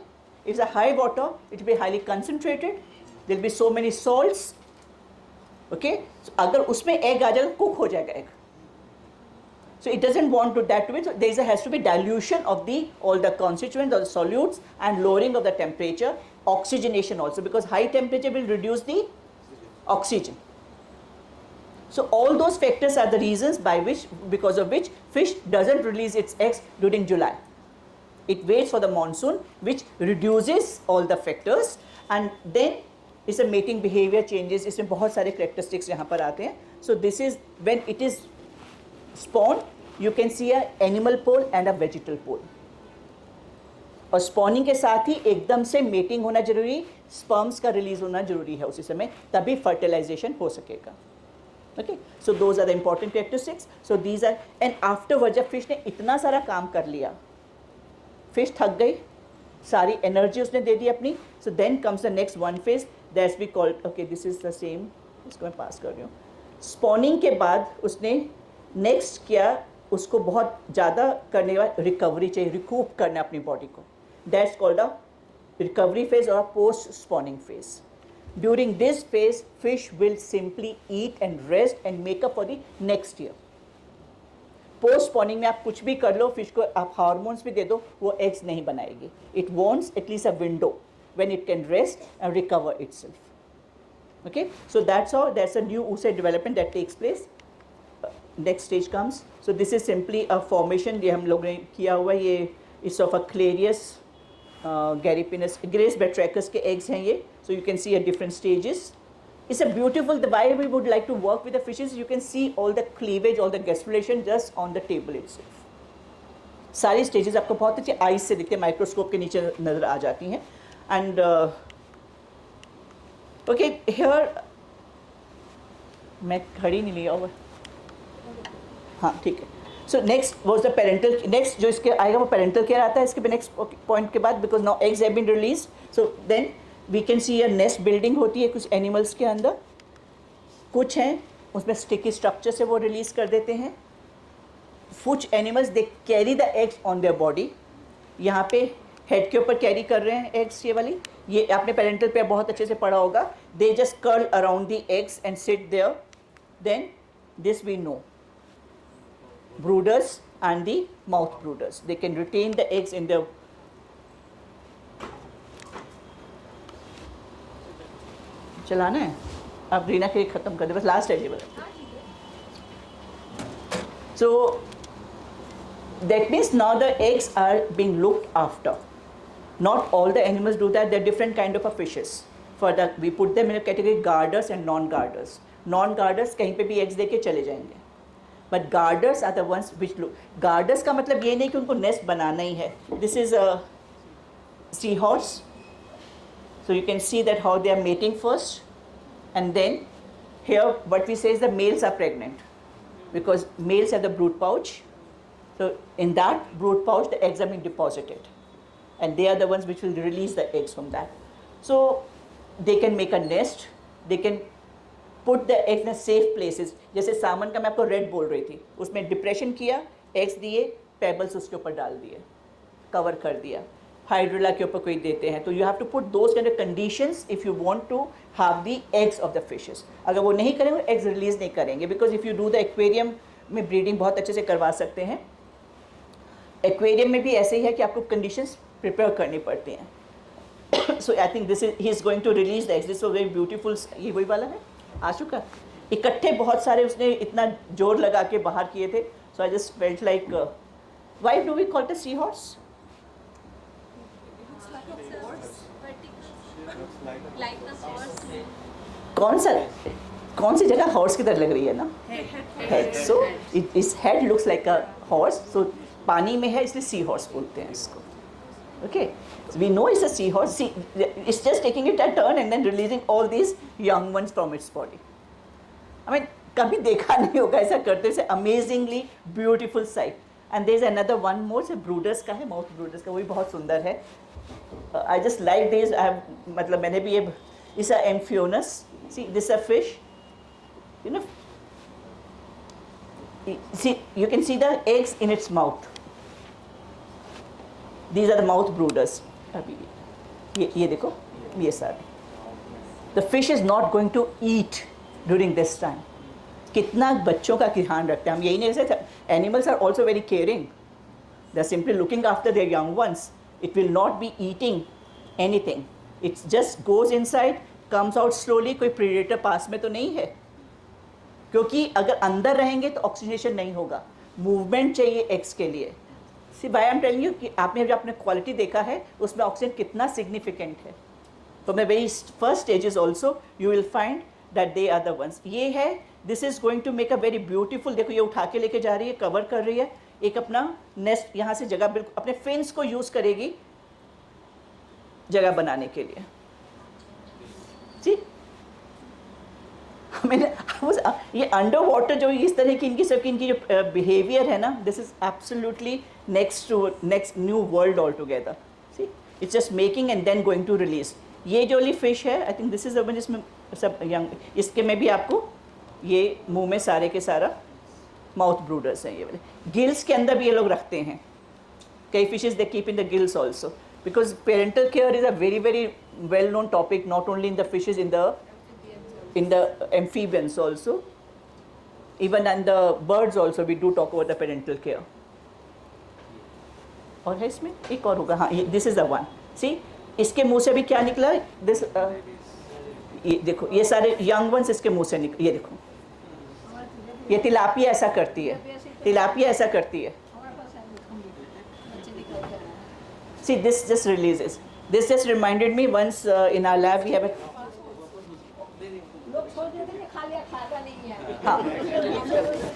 It's a high water, it will be highly concentrated, there will be so many salts. Okay, अगर उसमें एग आ जाए, कुक हो जाएगा egg. So it doesn't want to that way. So there has to be dilution of all the constituents or the solutes and lowering of the temperature, oxygenation also, because high temperature will reduce the oxygen. So all those factors are the reasons because of which fish doesn't release its eggs during July. It waits for the monsoon, which reduces all the factors, and then it's a mating behavior changes. इसमें बहुत सारे characteristics यहाँ पर आते हैं. So this is when it is spawn, you can see a animal pole and a vegetal pole. और spawning के साथ ही एकदम से मेटिंग होना जरूरी, स्पर्म्स का रिलीज होना जरूरी है उसी समय, तभी फर्टिलाइजेशन हो सकेगा. Okay, so those are the important characteristics. So these are, and afterward जब फिश ने इतना सारा काम कर लिया, फिश थक गई, सारी एनर्जी उसने दे दी अपनी. So then comes the next one phase that's be called, okay this is the same, इसको मैं पास कर रही हूँ. स्पॉनिंग के बाद उसने नेक्स्ट क्या, उसको बहुत ज़्यादा करने के बाद रिकवरी चाहिए, रिकूप करना अपनी बॉडी को, that's called a recovery phase or a post spawning phase. During this phase, fish will simply eat and rest and make up for the next year. Post spawning में आप कुछ भी कर लो, fish को आप हार्मोन्स भी दे दो, वो एग्स नहीं बनाएगी. It wants at least a window when it can rest and recover itself. Okay, so that's a new oocyte development that takes place. Next stage comes. So this is simply a formation. ये हम लोग ने किया हुआ, ये is of a Clarius Garipinus, Grace batrachus के eggs हैं ये. So you can see at different stages. It's a beautiful. The why we would like to work with the fishes. You can see all the cleavage, all the gastrulation just on the table itself. सारी stages आपको बहुत अच्छे eyes से दिखते हैं, microscope के नीचे नज़र आ जाती हैं. And okay, here मैं खड़ी नहीं लिया हुआ. हाँ ठीक है. So next was the parental. Next जो इसके आएगा वो parental care आता है इसके next point के बाद, because now eggs have been released. So then we can see a nest building होती है कुछ animals के अंदर. कुछ हैं उसमें sticky structure से वो release कर देते हैं. कुछ animals they carry the eggs on their body. यहाँ पे head के ऊपर carry कर रहे हैं eggs ये वाली. ये आपने parental पे बहुत अच्छे से पढ़ा होगा. They just curl around the eggs and sit there. Then this we know. Brooders and the mouth brooders. They can retain the eggs in their. चलाना है अब रीना के खत्म कर दे बस लास्ट है. So that means now the eggs are being looked after. Not all the animals do that. There are different kind of fishes. For that we put them in a category guarders and non-guarders. Non-guarders कहीं पे भी eggs देके चले जाएंगे. But guarders are the ones which look. Guarders का मतलब ये नहीं कि उनको nest बनाना ही है. This is a seahorse. So you can see that how they are mating first, and then here what we say is the males are pregnant because males have the brood pouch. So in that brood pouch the eggs are being deposited, and they are the ones which will release the eggs from that. So they can make a nest. They can put the eggs in safe places. जैसे सामन का मैं आपको red बोल रही थी, उसमें depression किया, eggs दिए, पेबल्स उसके ऊपर डाल दिए, कवर कर दिया. हाइड्रोला के ऊपर कोई देते हैं, तो you have to put those kind of conditions if you want to have the eggs of the fishes. अगर वो नहीं करेंगे एग्स रिलीज नहीं करेंगे, because if you do the aquarium में ब्रीडिंग बहुत अच्छे से करवा सकते हैं. एक्वेरियम में भी ऐसे ही है कि आपको कंडीशंस प्रिपेयर करनी पड़ती हैं. So I think this is he is going to release the eggs. This was very beautiful. ये वही वाला है आ चुका. इकट्ठे बहुत सारे उसने इतना जोर लगा के बाहर किए थे. So I just felt like why do we call it a seahorse? कौन सी जगह हॉर्स की तरह लग रही है ना? हेड. सो इस head looks like a horse. So पानी में है इसलिए सी हॉर्स बोलते हैं इसको. Okay, so we know it's a seahorse. See, it's just taking it a turn and then releasing all these young ones from its body. I mean, कभी देखा नहीं होगा ऐसा करते हुए. amazingly beautiful sight. And there is another one more, से brooders का है, mouth brooders का, वो भी बहुत सुंदर है. I just like this. I have, मतलब मैंने भी ये, it's a Amphiorus. See, this is a fish. You know, see, you can see the eggs in its mouth. These are the mouth brooders. अभी ये देखो ये सारे. The fish is not going to eat during this time. कितना बच्चों का ध्यान रखते हैं हम. यही नहीं ऐसे. Animals are also very caring. They are simply looking after their young ones. It will not be eating anything. It just goes inside, comes out slowly. कोई predator पास में तो नहीं है, क्योंकि अगर अंदर रहेंगे तो ऑक्सीजनेशन नहीं होगा. मूवमेंट चाहिए eggs के लिए. सी भाई आई एम टेलिंग यू कि आपने जो आपने क्वालिटी देखा है उसमें ऑक्सीजन कितना सिग्निफिकेंट है. From the very first stages also you will find that they are the ones. ये है, this is going to make a very beautiful. देखो ये उठा के लेके जा रही है, कवर कर रही है. एक अपना नेस्ट यहाँ से जगह बिल्कुल अपने फिन्स को यूज़ करेगी जगह बनाने के लिए. जी मैंने ये अंडर वाटर जो इस तरह की इनकी सबकी इनकी जो बिहेवियर है ना, this is absolutely next new world altogether. See it's just making and then going to release. ये जो वाली फिश है, I think this is one जिसमें सब यंग, इसके में भी आपको ये मुंह में सारे के सारा माउथ ब्रूडर्स हैं ये वाले. गिल्स के अंदर भी ये लोग रखते हैं. कई fishes they keep in the gills also, because parental care is a very very well known topic, not only in the fishes, in the amphibians also, even in the birds also we do talk about the parental care. और है इसमें एक और होगा, हाँ, this is the one. सी, इसके मुंह से भी क्या निकला, दिस ये देखो, ये सारे यंग वंस इसके मुंह से निकल, ये देखो, ये तिलापिया ऐसा करती है, तिलापिया ऐसा करती है. See, this just releases. This just reminded me once in our lab we have a लोग सोच देते हैं खा लिया, खाता नहीं है. हाँ,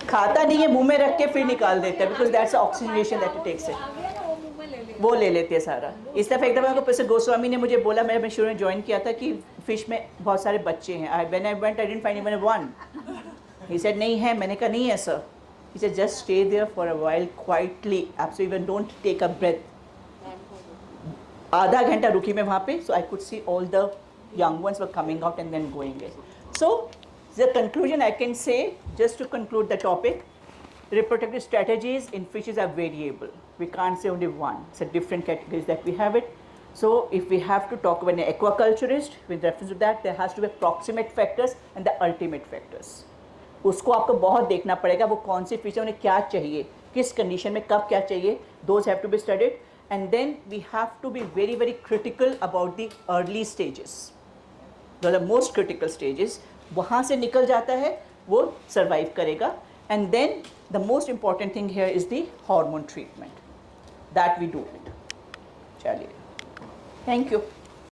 खाता नहीं है, मुंह में रख के फिर निकाल देते हैं, because that's oxygenation that it takes it. आ गया ना, वो मुंह में ले ले. वो ले लेते हैं सारा. इस दफ़ा एक दफ़ा मेरे को प्रोफेसर गोस्वामी ने मुझे बोला, मैं शुरू में ज्वाइन किया था, कि फ़िश में बहुत सारे बच्चे हैं. When I went I didn't find even one. He said नहीं है. मैंने कहा नहीं है sir. He said just stay there for a while quietly, absolutely, even don't take a breath. आधा घंटा रुकी मैं वहाँ पे, so I could see all the young ones were coming out and then going in. So the conclusion I can say, just to conclude the topic, reproductive strategies in fishes are variable. We can't say only one. It's a different categories that we have it. So if we have to talk about an aquaculturist, with reference to that, there has to be proximate factors and the ultimate factors. उसको आपको बहुत देखना पड़ेगा, वो कौन सी fish है, उन्हें क्या चाहिए, किस कंडीशन में कब क्या चाहिए. Those have to be studied. And then we have to be very very critical about the early stages. The most critical stages, वहाँ से निकल जाता है वो survive करेगा. And then the most important thing here is the hormone treatment that we do it. चलिए, thank you.